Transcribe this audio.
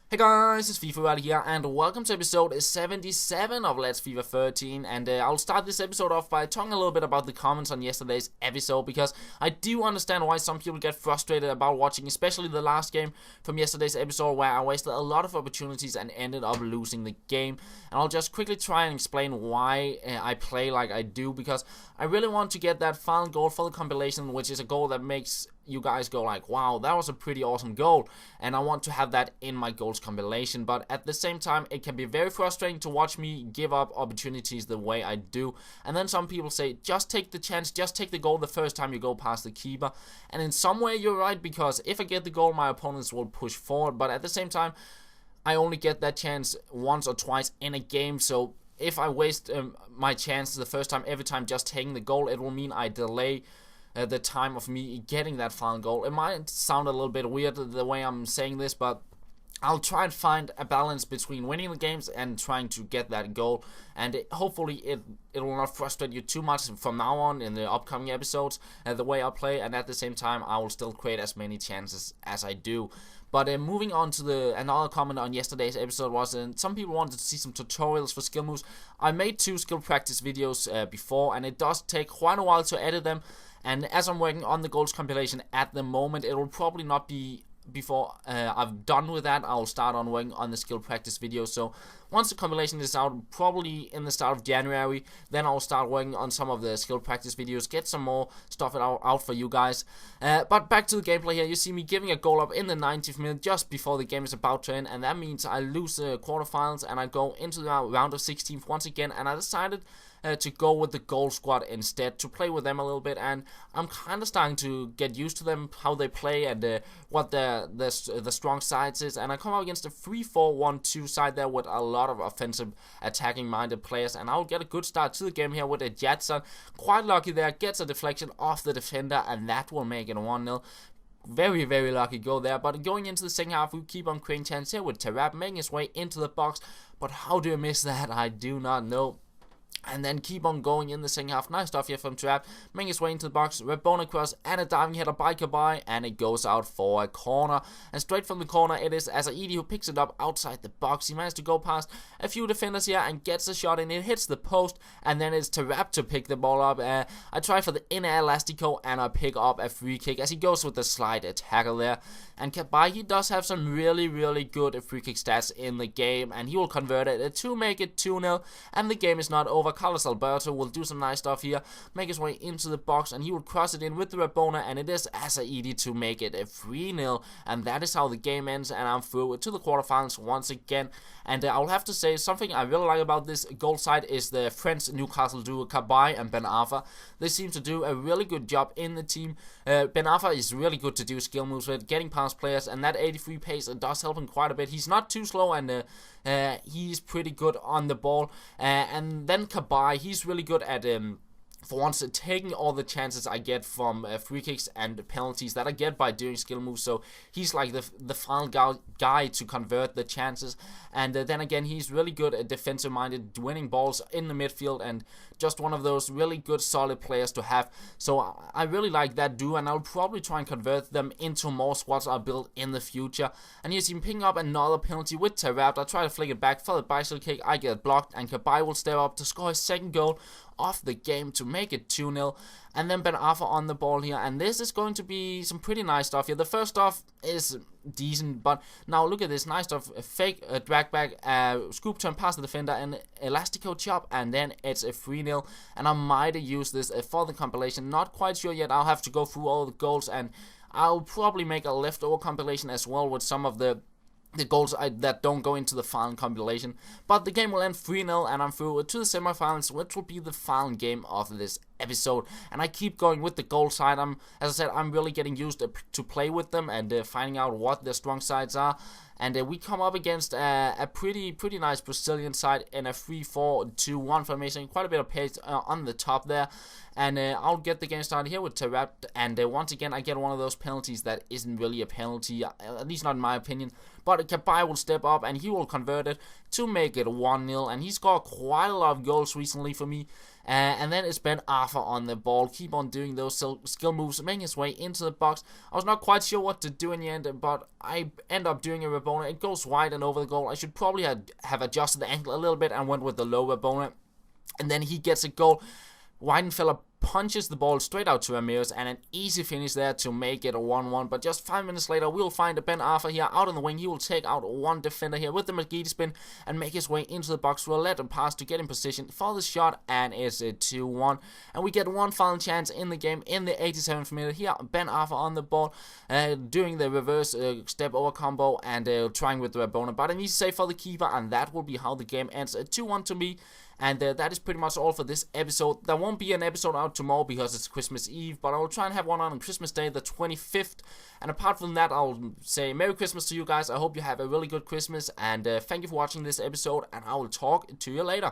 Hey guys, it's FIFA right here, and welcome to episode 77 of Let's FIFA 13. And I'll start this episode off by talking a little bit about the comments on yesterday's episode, because I do understand why some people get frustrated about watching, especially the last game from yesterday's episode, where I wasted a lot of opportunities and ended up losing the game. And I'll just quickly try and explain why I play like I do, because I really want to get that final goal for the compilation, which is a goal that makes you guys go like, wow, that was a pretty awesome goal, and I want to have that in my goals compilation. But at the same time, it can be very frustrating to watch me give up opportunities the way I do. And then some people say, just take the chance, just take the goal the first time you go past the keeper. And in some way you're right, because if I get the goal, my opponents will push forward. But at the same time, I only get that chance once or twice in a game, so if I waste my chances the first time, every time just taking the goal, it will mean I delay the time of me getting that final goal. It might sound a little bit weird the way I'm saying this, but I'll try and find a balance between winning the games and trying to get that goal, and hopefully it will not frustrate you too much from now on in the upcoming episodes, the way I play, and at the same time I will still create as many chances as I do. But moving on to another comment on yesterday's episode was some people wanted to see some tutorials for skill moves. I made 2 skill practice videos before, and it does take quite a while to edit them. And as I'm working on the goals compilation at the moment, it will probably not be before I've done with that. I'll start on working on the skill practice video. So once the compilation is out, probably in the start of January, then I'll start working on some of the skill practice videos, get some more stuff out for you guys. But back to the gameplay here. You see me giving a goal up in the 90th minute, just before the game is about to end, and that means I lose the quarterfinals and I go into the round of 16 once again. And I decided to go with the goal squad instead, to play with them a little bit, and I'm kind of starting to get used to them, how they play, and what the strong sides is. And I come up against a 3-4-1-2 side there with a lot of offensive, attacking minded players, and I'll get a good start to the game here with a Jetson. Quite lucky there, gets a deflection off the defender, and that will make it 1-0. Very, very lucky goal there. But going into the second half, we keep on creating chances here with Tarab making his way into the box. But how do I miss that? I do not know. And then keep on going in the second half. Nice stuff here from Trap, making his way into the box, Rabona cross, and a diving header by Kabai, and it goes out for a corner. And straight from the corner, it is Asaidi who picks it up outside the box. He managed to go past a few defenders here and gets a shot in. It hits the post, and then it's Tarap to pick the ball up. I try for the inner elastico, and I pick up a free kick as he goes with the slide tackle there. And Kabai, he does have some really, really good free kick stats in the game, and he will convert it to make it 2-0, and the game is not over. Carlos Alberto will do some nice stuff here, make his way into the box, and he will cross it in with the Rabona, and it is Asaidi to make it a 3-0, and that is how the game ends, and I'm through to the quarterfinals once again. And I'll have to say, something I really like about this goal side is the French Newcastle duo Kabai and Ben Arfa. They seem to do a really good job in the team. Ben Arfa is really good to do skill moves with, getting past players, and that 83 pace does help him quite a bit. He's not too slow, and he's pretty good on the ball. And then Kabai, he's really good at for once taking all the chances I get from free kicks and penalties that I get by doing skill moves. So he's like the final guy to convert the chances. And then again, he's really good at defensive minded, winning balls in the midfield, and just one of those really good solid players to have. So I really like that duo, and I'll probably try and convert them into more squads I build in the future. And here's him picking up another penalty with Tarab. I try to flick it back for the bicycle kick. I get blocked, and Kabai will step up to score his second goal of the game to make it 2-0. And then Ben Arfa on the ball here, and this is going to be some pretty nice stuff here. The first stuff is decent, but now look at this nice stuff. A fake drag back, scoop turn past the defender, and elastico chop, and then it's a 3-0. And I might use this for the compilation, not quite sure yet. I'll have to go through all the goals, and I'll probably make a leftover compilation as well with some of the goals that don't go into the final compilation. But the game will end 3-0, and I'm through to the semifinals, which will be the final game of this episode. And I keep going with the goal side. As I said, I'm really getting used to play with them and finding out what their strong sides are. And we come up against a pretty nice Brazilian side in a 3-4-2-1 formation. Quite a bit of pace on the top there. And I'll get the game started here with Tarap. And once again, I get one of those penalties that isn't really a penalty, at least not in my opinion. But Kabai will step up, and he will convert it to make it 1-0. And he scored quite a lot of goals recently for me. And then it's Ben Arthur on the ball. Keep on doing those skill moves, making his way into the box. I was not quite sure what to do in the end, but I end up doing a Rabona. It goes wide and over the goal. I should probably have adjusted the angle a little bit and went with the low Rabona. And then he gets a goal. Weidenfeller punches the ball straight out to Ramirez, and an easy finish there to make it a 1-1. But just 5 minutes later, we'll find Ben Arthur here out on the wing. He will take out one defender here with the McGee spin and make his way into the box. We'll let him pass to get in position for the shot, and it's a 2-1. And we get one final chance in the game in the 87th minute here. Ben Arthur on the ball, doing the reverse step over combo and trying with the Rabona. But an easy save for the keeper, and that will be how the game ends. 2-1 to me. And that is pretty much all for this episode. There won't be an episode out tomorrow because it's Christmas Eve, but I will try and have one on Christmas Day, the 25th. And apart from that, I'll say Merry Christmas to you guys. I hope you have a really good Christmas, and thank you for watching this episode, and I will talk to you later.